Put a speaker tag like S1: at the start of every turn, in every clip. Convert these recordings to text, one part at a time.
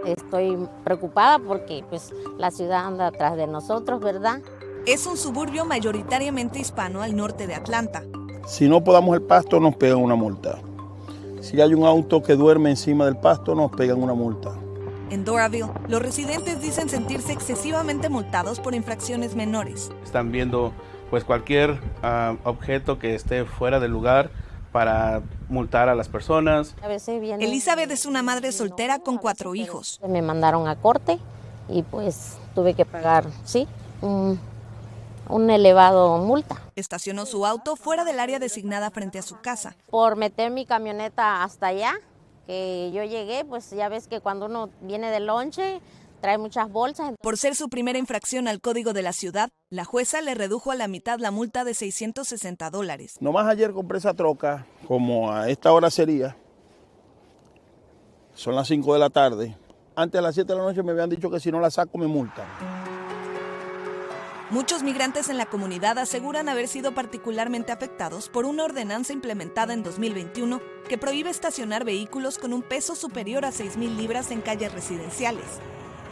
S1: Estoy preocupada porque pues la ciudad anda atrás de nosotros, ¿verdad?
S2: Es un suburbio mayoritariamente hispano al norte de Atlanta.
S3: Si no podamos el pasto, nos pegan una multa. Si hay un auto que duerme encima del pasto, nos pegan una multa.
S2: En Doraville, los residentes dicen sentirse excesivamente multados por infracciones menores.
S4: Están viendo pues cualquier objeto que esté fuera del lugar para multar a las personas.
S1: A veces viene...
S2: Elizabeth es una madre soltera con 4 hijos.
S1: Me mandaron a corte y pues tuve que pagar, sí, un elevado multa.
S2: Estacionó su auto fuera del área designada frente a su casa.
S1: Por meter mi camioneta hasta allá, que yo llegué, pues ya ves que cuando uno viene de lonche, trae muchas bolsas.
S2: Por ser su primera infracción al código de la ciudad, la jueza le redujo a la mitad la multa de $660.
S3: Nomás ayer compré esa troca, como a esta hora sería, son las 5 de la tarde. Antes de las 7 de la noche me habían dicho que si no la saco me multan.
S2: Muchos migrantes en la comunidad aseguran haber sido particularmente afectados por una ordenanza implementada en 2021 que prohíbe estacionar vehículos con un peso superior a 6,000 libras en calles residenciales,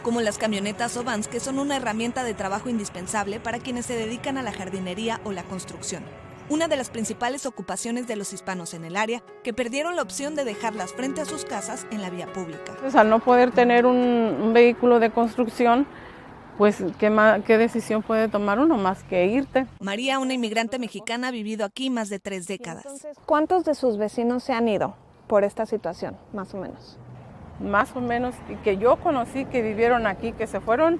S2: como las camionetas o vans, que son una herramienta de trabajo indispensable para quienes se dedican a la jardinería o la construcción. Una de las principales ocupaciones de los hispanos en el área, que perdieron la opción de dejarlas frente a sus casas en la vía pública.
S5: Pues al no poder tener un vehículo de construcción, pues ¿qué decisión puede tomar uno más que irte?
S2: María, una inmigrante mexicana, ha vivido aquí más de 3 décadas.
S6: Entonces, ¿cuántos de sus vecinos se han ido por esta situación, más o menos?
S5: Más o menos, que yo conocí que vivieron aquí, que se fueron,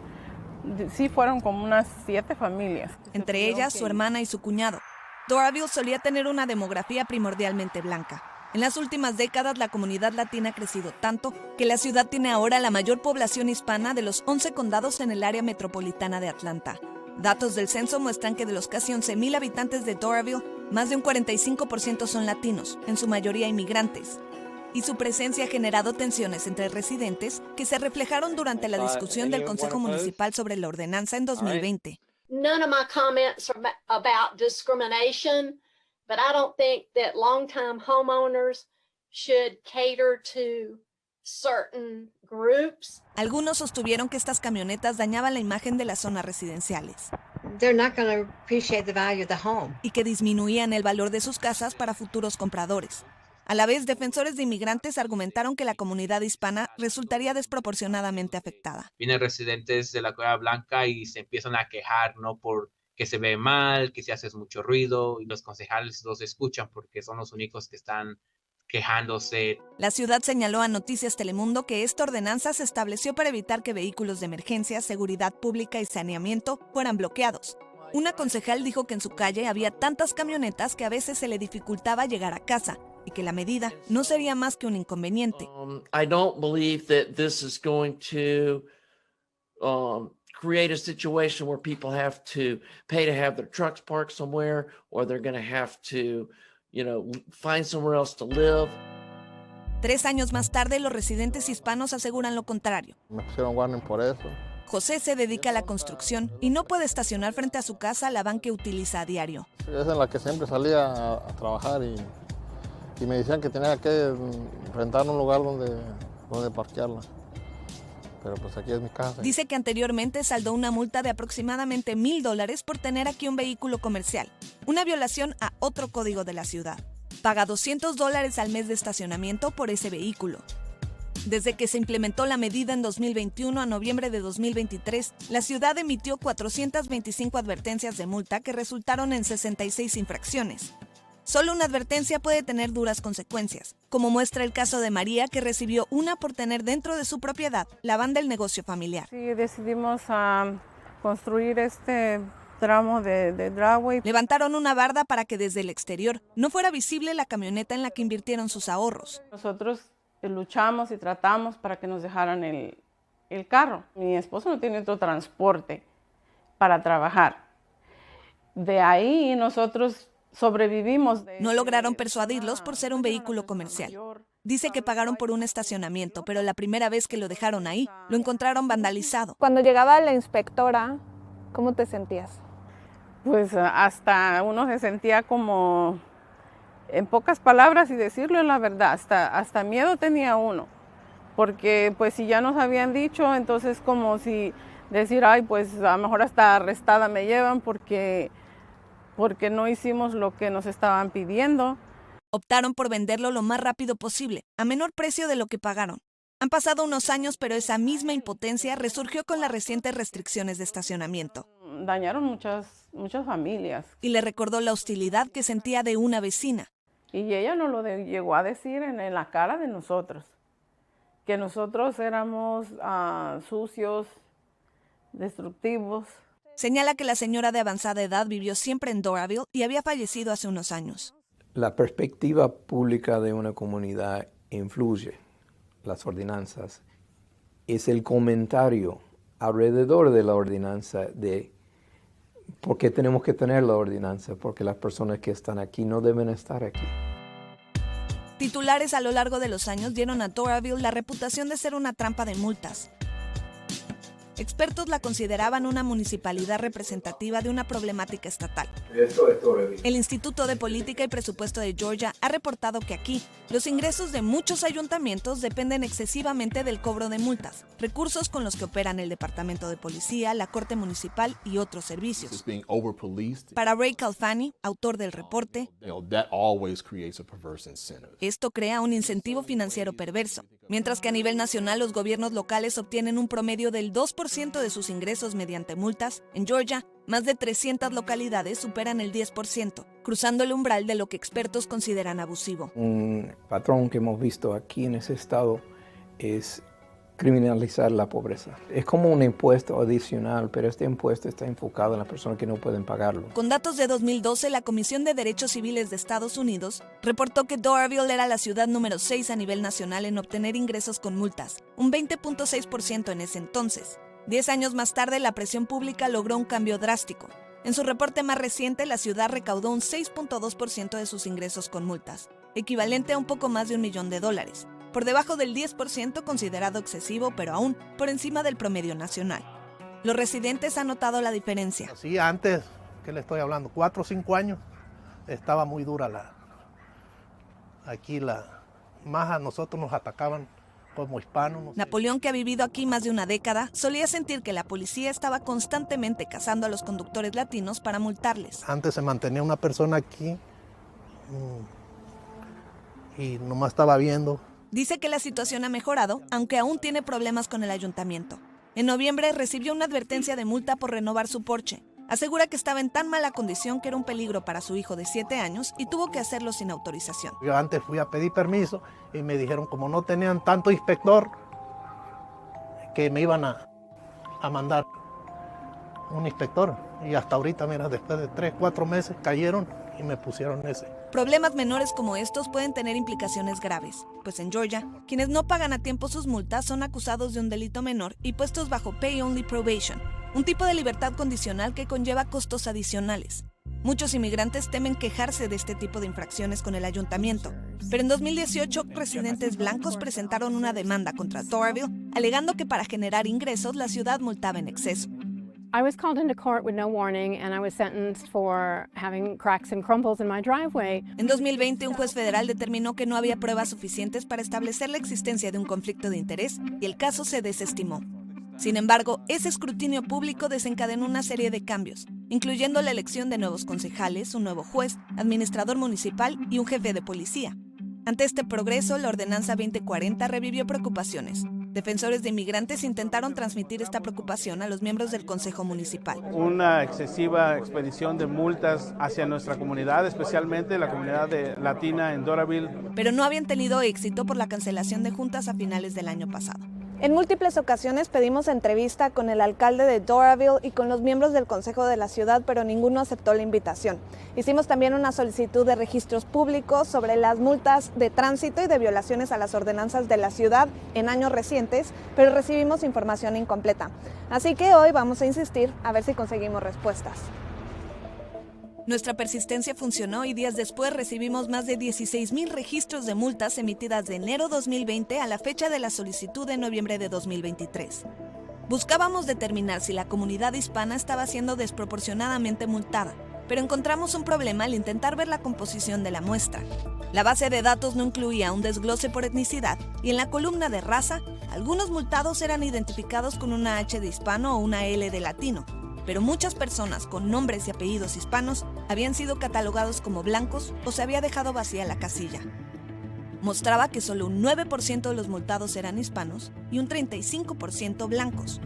S5: sí fueron como unas 7 familias.
S2: Entre ellas, su hermana y su cuñado. Doraville solía tener una demografía primordialmente blanca. En las últimas décadas, la comunidad latina ha crecido tanto que la ciudad tiene ahora la mayor población hispana de los 11 condados en el área metropolitana de Atlanta. Datos del censo muestran que de los casi 11,000 habitantes de Doraville, más de un 45% son latinos, en su mayoría inmigrantes. Y su presencia ha generado tensiones entre residentes que se reflejaron durante la discusión del Consejo Municipal sobre la ordenanza en 2020.
S7: None of my comments are about discrimination, but I don't think that long-time homeowners should cater to certain groups.
S2: Algunos sostuvieron que estas camionetas dañaban la imagen de las zonas residenciales.
S8: They're not going to appreciate the value of the home.
S2: Y que disminuían el valor de sus casas para futuros compradores. A la vez, defensores de inmigrantes argumentaron que la comunidad hispana resultaría desproporcionadamente afectada.
S9: Vienen residentes de la Cueva Blanca y se empiezan a quejar, ¿no? Por que se ve mal, que se hace mucho ruido, y los concejales los escuchan porque son los únicos que están quejándose.
S2: La ciudad señaló a Noticias Telemundo que esta ordenanza se estableció para evitar que vehículos de emergencia, seguridad pública y saneamiento fueran bloqueados. Una concejal dijo que en su calle había tantas camionetas que a veces se le dificultaba llegar a casa y que la medida no sería más que un inconveniente.
S10: I don't believe that this is going to create a situation where people have to pay to have their trucks parked somewhere, or they're going to have to, find somewhere else to live.
S2: 3 años más tarde, los residentes hispanos aseguran lo contrario.
S11: Me pusieron warning por eso.
S2: José se dedica a la construcción y no puede estacionar frente a su casa la van que utiliza a diario.
S11: Es en la que siempre salía a trabajar y me decían que tenía que rentar un lugar donde parquearla. Pero pues aquí es mi casa.
S2: Dice que anteriormente saldó una multa de aproximadamente $1,000 por tener aquí un vehículo comercial, una violación a otro código de la ciudad. Paga $200 al mes de estacionamiento por ese vehículo. Desde que se implementó la medida en 2021 a noviembre de 2023, la ciudad emitió 425 advertencias de multa que resultaron en 66 infracciones. Solo una advertencia puede tener duras consecuencias, como muestra el caso de María, que recibió una por tener dentro de su propiedad la van del negocio familiar.
S5: Sí, decidimos construir este tramo de driveway.
S2: Levantaron una barda para que desde el exterior no fuera visible la camioneta en la que invirtieron sus ahorros.
S5: Nosotros luchamos y tratamos para que nos dejaran el carro. Mi esposo no tiene otro transporte para trabajar. De ahí nosotros sobrevivimos.
S2: No lograron persuadirlos por ser un vehículo comercial. Dice que pagaron por un estacionamiento, pero la primera vez que lo dejaron ahí, lo encontraron vandalizado.
S6: Cuando llegaba la inspectora, ¿cómo te sentías?
S5: Pues hasta uno se sentía como, en pocas palabras y decirlo la verdad, hasta miedo tenía uno, porque pues si ya nos habían dicho, entonces como si decir, ay, pues a lo mejor hasta arrestada me llevan porque no hicimos lo que nos estaban pidiendo.
S2: Optaron por venderlo lo más rápido posible, a menor precio de lo que pagaron. Han pasado unos años, pero esa misma impotencia resurgió con las recientes restricciones de estacionamiento.
S5: Dañaron muchas familias.
S2: Y le recordó la hostilidad que sentía de una vecina.
S5: Y ella nos lo llegó a decir en la cara de nosotros, que nosotros éramos sucios, destructivos.
S2: Señala que la señora de avanzada edad vivió siempre en Doraville y había fallecido hace unos años.
S12: La perspectiva pública de una comunidad influye. Las ordenanzas es el comentario alrededor de la ordenanza de por qué tenemos que tener la ordenanza, porque las personas que están aquí no deben estar aquí.
S2: Titulares a lo largo de los años dieron a Doraville la reputación de ser una trampa de multas. Expertos la consideraban una municipalidad representativa de una problemática estatal. El Instituto de Política y Presupuesto de Georgia ha reportado que aquí los ingresos de muchos ayuntamientos dependen excesivamente del cobro de multas, recursos con los que operan el Departamento de Policía, la Corte Municipal y otros servicios. Para Ray Calfani, autor del reporte, esto crea un incentivo financiero perverso, mientras que a nivel nacional los gobiernos locales obtienen un promedio del 2% de sus ingresos mediante multas. En Georgia, más de 300 localidades superan el 10%, cruzando el umbral de lo que expertos consideran abusivo.
S12: Un patrón que hemos visto aquí en ese estado es criminalizar la pobreza. Es como un impuesto adicional, pero este impuesto está enfocado en las personas que no pueden pagarlo.
S2: Con datos de 2012, la Comisión de Derechos Civiles de Estados Unidos reportó que Doraville era la ciudad número 6 a nivel nacional en obtener ingresos con multas, un 20.6% en ese entonces. 10 años más tarde, la presión pública logró un cambio drástico. En su reporte más reciente, la ciudad recaudó un 6.2% de sus ingresos con multas, equivalente a un poco más de $1 millón, por debajo del 10% considerado excesivo, pero aún por encima del promedio nacional. Los residentes han notado la diferencia.
S13: Sí, antes, ¿qué le estoy hablando? 4 o 5 años, estaba muy dura más a nosotros nos atacaban como hispanos. No sé.
S2: Napoleón, que ha vivido aquí más de una década, solía sentir que la policía estaba constantemente cazando a los conductores latinos para multarles.
S13: Antes se mantenía una persona aquí y nomás estaba viendo.
S2: Dice que la situación ha mejorado, aunque aún tiene problemas con el ayuntamiento. En noviembre recibió una advertencia de multa por renovar su Porsche. Asegura que estaba en tan mala condición que era un peligro para su hijo de 7 años y tuvo que hacerlo sin autorización.
S13: Yo antes fui a pedir permiso y me dijeron como no tenían tanto inspector que me iban a mandar un inspector. Y hasta ahorita, mira, después de 3, 4 meses cayeron y me pusieron ese.
S2: Problemas menores como estos pueden tener implicaciones graves, pues en Georgia, quienes no pagan a tiempo sus multas son acusados de un delito menor y puestos bajo Pay Only Probation, un tipo de libertad condicional que conlleva costos adicionales. Muchos inmigrantes temen quejarse de este tipo de infracciones con el ayuntamiento, pero en 2018 residentes blancos presentaron una demanda contra Doraville, alegando que para generar ingresos la ciudad multaba en exceso.
S14: I was called into court with no warning and I was sentenced for having cracks and crumbles in my driveway.
S2: En 2020, un juez federal determinó que no había pruebas suficientes para establecer la existencia de un conflicto de interés y el caso se desestimó. Sin embargo, ese escrutinio público desencadenó una serie de cambios, incluyendo la elección de nuevos concejales, un nuevo juez, administrador municipal y un jefe de policía. Ante este progreso, la Ordenanza 2040 revivió preocupaciones. Defensores de inmigrantes intentaron transmitir esta preocupación a los miembros del Consejo Municipal.
S4: Una excesiva expedición de multas hacia nuestra comunidad, especialmente la comunidad latina en Doraville.
S2: Pero no habían tenido éxito por la cancelación de juntas a finales del año pasado.
S6: En múltiples ocasiones pedimos entrevista con el alcalde de Doraville y con los miembros del consejo de la ciudad, pero ninguno aceptó la invitación. Hicimos también una solicitud de registros públicos sobre las multas de tránsito y de violaciones a las ordenanzas de la ciudad en años recientes, pero recibimos información incompleta. Así que hoy vamos a insistir a ver si conseguimos respuestas.
S2: Nuestra persistencia funcionó y días después recibimos más de 16,000 registros de multas emitidas de enero 2020 a la fecha de la solicitud de noviembre de 2023. Buscábamos determinar si la comunidad hispana estaba siendo desproporcionadamente multada, Pero encontramos un problema al intentar ver la composición de la muestra. La base de datos no incluía un desglose por etnicidad y en la columna de raza, algunos multados eran identificados con una H de hispano o una L de latino, pero muchas personas con nombres y apellidos hispanos habían sido catalogados como blancos o se había dejado vacía la casilla. Mostraba que solo un 9% de los multados eran hispanos y un 35% blancos.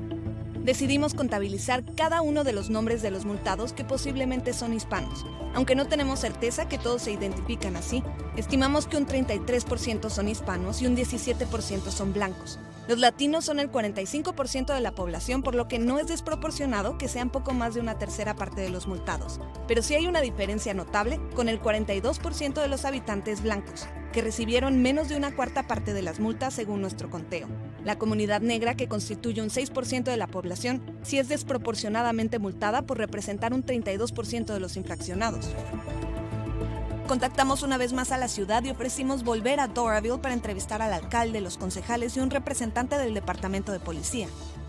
S2: Decidimos contabilizar cada uno de los nombres de los multados que posiblemente son hispanos. Aunque no tenemos certeza que todos se identifican así, estimamos que un 33% son hispanos y un 17% son blancos. Los latinos son el 45% de la población, por lo que no es desproporcionado que sean poco más de una tercera parte de los multados. Pero sí hay una diferencia notable con el 42% de los habitantes blancos, que recibieron menos de una cuarta parte de las multas según nuestro conteo. La comunidad negra, que constituye un 6% de la población, sí es desproporcionadamente multada por representar un 32% de los infraccionados. Contactamos una vez más a la ciudad y ofrecimos volver a Doraville para entrevistar al alcalde, los concejales y un representante del departamento de policía,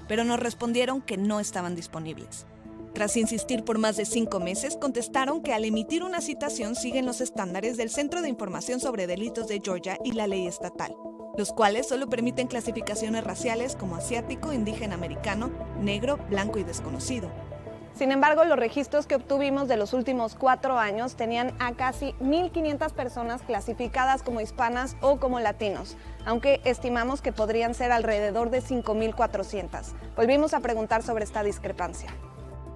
S2: pero nos respondieron que no estaban disponibles. Tras insistir por más de 5 meses, contestaron que al emitir una citación siguen los estándares del Centro de Información sobre Delitos de Georgia y la ley estatal, los cuales solo permiten clasificaciones raciales como asiático, indígena americano, negro, blanco y desconocido.
S6: Sin embargo, los registros que obtuvimos de los últimos 4 años tenían a casi 1,500 personas clasificadas como hispanas o como latinos, aunque estimamos que podrían ser alrededor de 5,400. Volvimos a preguntar sobre esta discrepancia.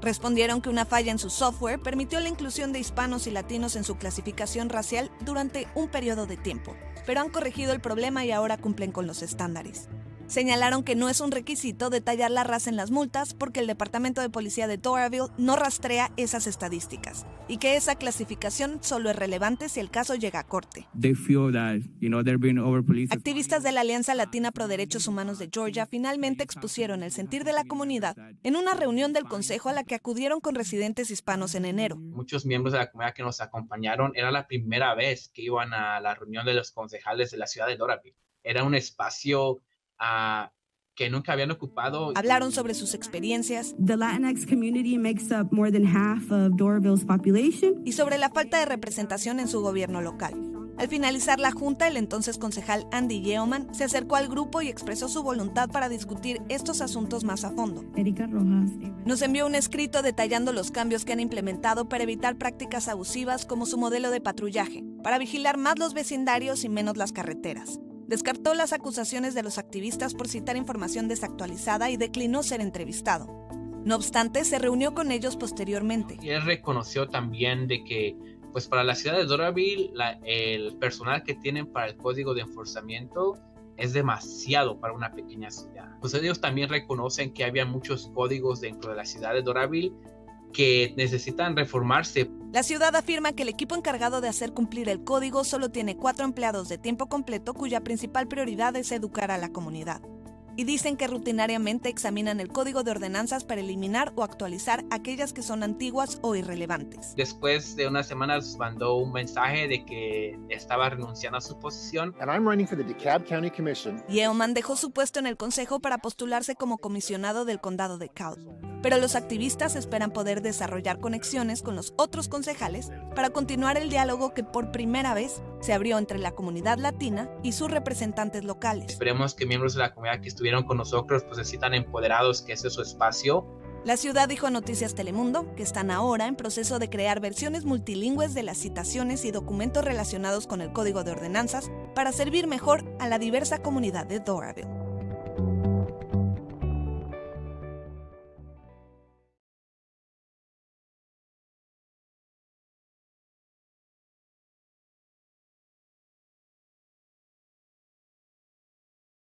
S2: Respondieron que una falla en su software permitió la inclusión de hispanos y latinos en su clasificación racial durante un periodo de tiempo, pero han corregido el problema y ahora cumplen con los estándares. Señalaron que no es un requisito detallar la raza en las multas porque el Departamento de Policía de Doraville no rastrea esas estadísticas y que esa clasificación solo es relevante si el caso llega a corte. Activistas de la Alianza Latina Pro Derechos Humanos de Georgia finalmente expusieron el sentir de la comunidad en una reunión del consejo a la que acudieron con residentes hispanos en enero.
S9: Muchos miembros de la comunidad que nos acompañaron, era la primera vez que iban a la reunión de los concejales de la ciudad de Doraville. Era un espacio que nunca habían ocupado.
S2: Hablaron sobre sus experiencias.
S15: The Latinx community makes up more than half of Doraville's population.
S2: Y sobre la falta de representación en su gobierno local. Al finalizar la junta, el entonces concejal Andy Yeoman se acercó al grupo y expresó su voluntad para discutir estos asuntos más a fondo.
S15: Erika Rojas.
S2: Nos envió un escrito detallando los cambios que han implementado para evitar prácticas abusivas como su modelo de patrullaje, para vigilar más los vecindarios y menos las carreteras. Descartó las acusaciones de los activistas por citar información desactualizada y declinó ser entrevistado. No obstante, se reunió con ellos posteriormente.
S9: Y él reconoció también de que, pues para la ciudad de Doraville, el personal que tienen para el código de enforzamiento es demasiado para una pequeña ciudad. Pues ellos también reconocen que había muchos códigos dentro de la ciudad de Doraville que necesitan reformarse.
S2: La ciudad afirma que el equipo encargado de hacer cumplir el código solo tiene 4 empleados de tiempo completo cuya principal prioridad es educar a la comunidad. Y dicen que rutinariamente examinan el código de ordenanzas para eliminar o actualizar aquellas que son antiguas o irrelevantes.
S9: Después de unas semanas mandó un mensaje de que estaba renunciando a su posición.
S16: And I'm running for the DeKalb County Commission.
S2: Yeoman dejó su puesto en el consejo para postularse como comisionado del condado de DeKalb. Pero los activistas esperan poder desarrollar conexiones con los otros concejales para continuar el diálogo que por primera vez se abrió entre la comunidad latina y sus representantes locales.
S9: Esperemos que miembros de la comunidad que estuvieron con nosotros pues se sientan empoderados, que ese es su espacio.
S2: La ciudad dijo a Noticias Telemundo que están ahora en proceso de crear versiones multilingües de las citaciones y documentos relacionados con el Código de Ordenanzas para servir mejor a la diversa comunidad de Doraville.